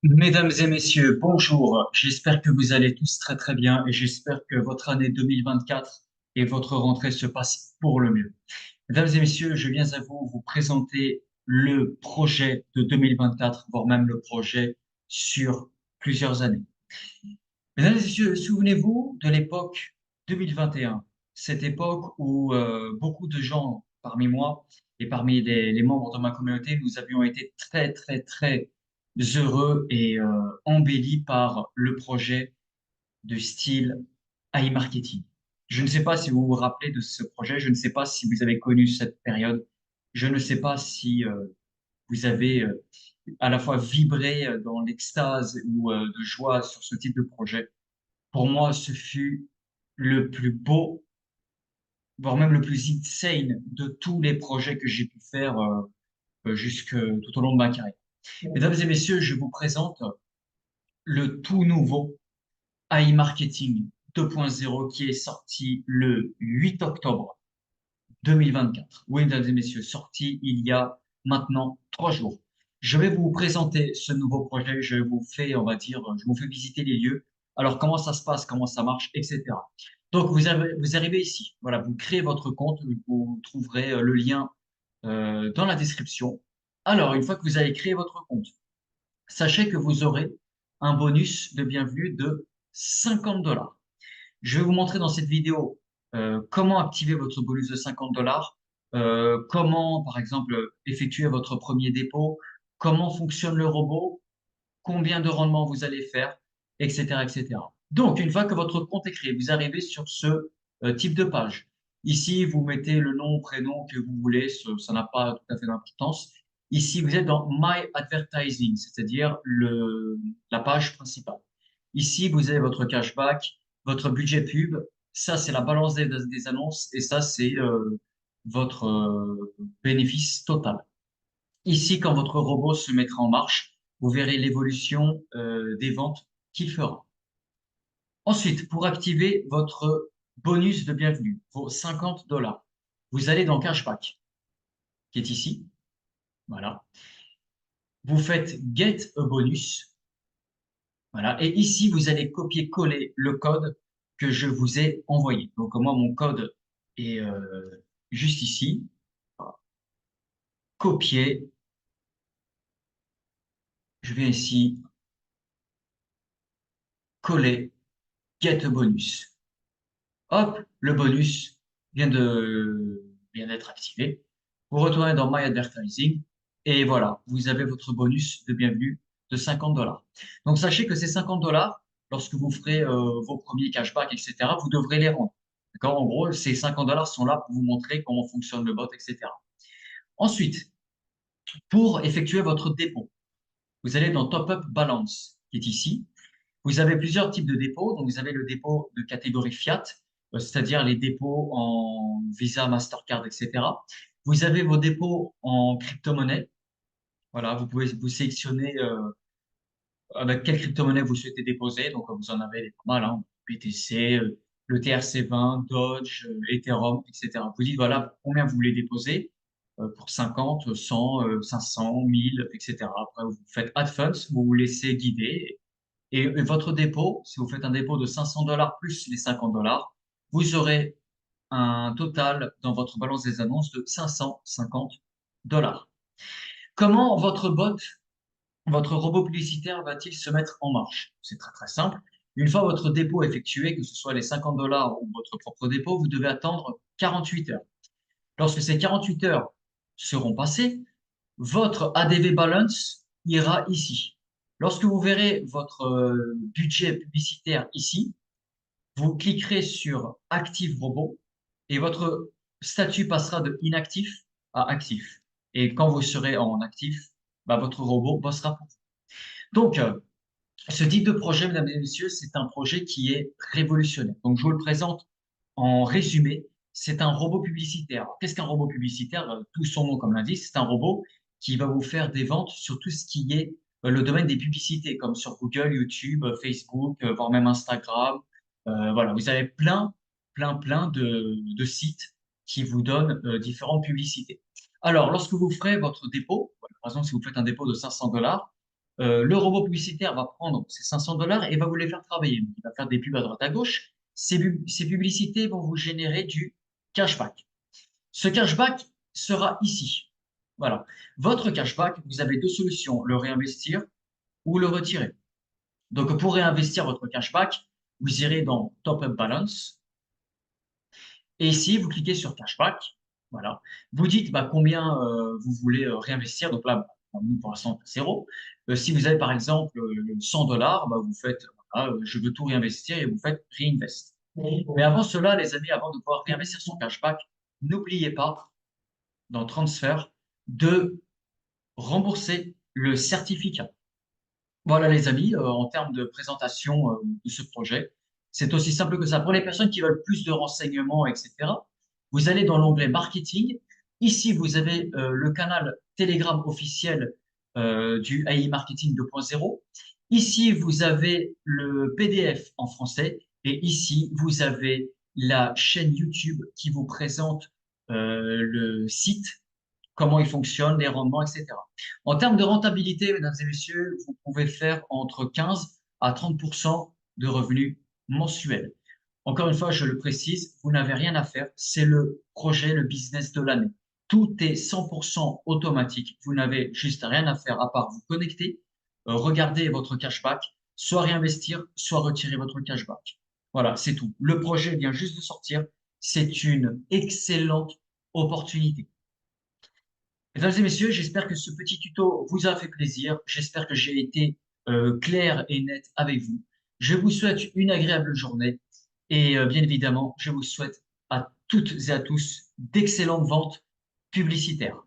Mesdames et messieurs, bonjour. J'espère que vous allez tous très très bien et j'espère que votre année 2024 et votre rentrée se passent pour le mieux. Mesdames et messieurs, je viens à vous présenter le projet de 2024, voire même le projet sur plusieurs années. Mesdames et messieurs, souvenez-vous de l'époque 2021, cette époque où beaucoup de gens parmi moi et parmi les membres de ma communauté, nous avions été très, très, très heureux et embellis par le projet de style AI Marketing. Je ne sais pas si vous vous rappelez de ce projet, je ne sais pas si vous avez connu cette période, je ne sais pas si vous avez à la fois vibré dans l'extase ou de joie sur ce type de projet. Pour moi, ce fut le plus beau, voire même le plus insane de tous les projets que j'ai pu faire jusque tout au long de ma carrière. Mesdames et messieurs, je vous présente le tout nouveau AI Marketing 2.0 qui est sorti le 8 octobre 2024. Oui, mesdames et messieurs, sorti il y a maintenant 3 jours. Je vais vous présenter ce nouveau projet. Je vous fais, on va dire, je vous fais visiter les lieux. Alors, comment ça se passe, comment ça marche, etc. Donc, vous arrivez ici. Voilà, vous créez votre compte. Vous trouverez le lien dans la description. Alors, une fois que vous avez créé votre compte, sachez que vous aurez un bonus de bienvenue de 50 $. Je vais vous montrer dans cette vidéo comment activer votre bonus de 50 $, comment, par exemple, effectuer votre premier dépôt, comment fonctionne le robot, combien de rendements vous allez faire, etc., etc. Donc, une fois que votre compte est créé, vous arrivez sur ce type de page. Ici, vous mettez le nom, prénom que vous voulez, ça n'a pas tout à fait d'importance. Ici, vous êtes dans My Advertising, c'est-à-dire la page principale. Ici, vous avez votre cashback, votre budget pub. Ça, c'est la balance des annonces et ça, c'est votre bénéfice total. Ici, quand votre robot se mettra en marche, vous verrez l'évolution des ventes qu'il fera. Ensuite, pour activer votre bonus de bienvenue, vos 50 $, vous allez dans Cashback, qui est ici. Voilà. Vous faites Get a bonus. Voilà. Et ici, vous allez copier-coller le code que je vous ai envoyé. Donc, moi, mon code est juste ici. Voilà. Copier. Je viens ici, coller, Get a bonus. Hop, le bonus vient d'être activé. Vous retournez dans My Advertising et voilà, vous avez votre bonus de bienvenue de 50 $. Donc sachez que ces 50 $, lorsque vous ferez vos premiers cashbacks, etc., vous devrez les rendre. D'accord? En gros, ces 50 $ sont là pour vous montrer comment fonctionne le bot, etc. Ensuite, pour effectuer votre dépôt, vous allez dans Top Up Balance, qui est ici. Vous avez plusieurs types de dépôts. Donc, vous avez le dépôt de catégorie fiat, c'est-à-dire les dépôts en Visa, Mastercard, etc. Vous avez vos dépôts en crypto-monnaie. Voilà, vous pouvez vous sélectionner avec quelle crypto-monnaie vous souhaitez déposer. Donc, vous en avez pas mal, hein, BTC, le TRC20, Doge, Ethereum, etc. Vous dites, voilà, combien vous voulez déposer pour 50, 100, 500, 1000, etc. Après, vous faites Add Funds, vous vous laissez guider et votre dépôt, si vous faites un dépôt de 500 $ plus les 50 $, vous aurez un total dans votre balance des annonces de 550 $. Comment votre robot publicitaire va-t-il se mettre en marche? C'est très très simple. Une fois votre dépôt effectué, que ce soit les 50 $ ou votre propre dépôt, vous devez attendre 48 heures. Lorsque ces 48 heures seront passées, votre ADV balance ira ici. Lorsque vous verrez votre budget publicitaire ici, vous cliquerez sur Active Robot et votre statut passera de inactif à actif. Et quand vous serez en actif, bah, votre robot bossera pour vous. Donc, ce type de projet, mesdames et messieurs, c'est un projet qui est révolutionnaire. Donc, je vous le présente en résumé. C'est un robot publicitaire. Alors, qu'est-ce qu'un robot publicitaire? Tout son nom comme l'indique, c'est un robot qui va vous faire des ventes sur tout ce qui est le domaine des publicités, comme sur Google, YouTube, Facebook, voire même Instagram. Voilà, vous avez plein de sites qui vous donnent différentes publicités. Alors, lorsque vous ferez votre dépôt, par exemple, si vous faites un dépôt de 500 $, Le robot publicitaire va prendre ces 500 $ et va vous les faire travailler. Donc, il va faire des pubs à droite à gauche. Ces publicités vont vous générer du cashback. Ce cashback sera ici. Voilà. Votre cashback, vous avez deux solutions, le réinvestir ou le retirer. Donc, pour réinvestir votre cashback, vous irez dans Top Up Balance. Et ici, vous cliquez sur cashback. Voilà. Vous dites combien vous voulez réinvestir. Donc là, nous, pour l'instant, zéro. Si vous avez par exemple 100 $, vous faites, voilà, je veux tout réinvestir et vous faites Reinvest. Mais avant cela, les amis, avant de pouvoir réinvestir son cashback, n'oubliez pas, dans Transfert, de rembourser le certificat. Voilà, les amis, en termes de présentation de ce projet, c'est aussi simple que ça. Pour les personnes qui veulent plus de renseignements, etc., vous allez dans l'onglet Marketing. Ici, vous avez le canal Telegram officiel du AI Marketing 2.0. Ici, vous avez le PDF en français. Et ici, vous avez la chaîne YouTube qui vous présente le site, comment il fonctionne, les rendements, etc. En termes de rentabilité, mesdames et messieurs, vous pouvez faire entre 15 à 30% de revenus mensuels. Encore une fois, je le précise, vous n'avez rien à faire. C'est le projet, le business de l'année. Tout est 100% automatique. Vous n'avez juste rien à faire à part vous connecter, regarder votre cashback, soit réinvestir, soit retirer votre cashback. Voilà, c'est tout. Le projet vient juste de sortir. C'est une excellente opportunité. Mesdames et messieurs, j'espère que ce petit tuto vous a fait plaisir. J'espère que j'ai été clair et net avec vous. Je vous souhaite une agréable journée et bien évidemment, je vous souhaite à toutes et à tous d'excellentes ventes publicitaires.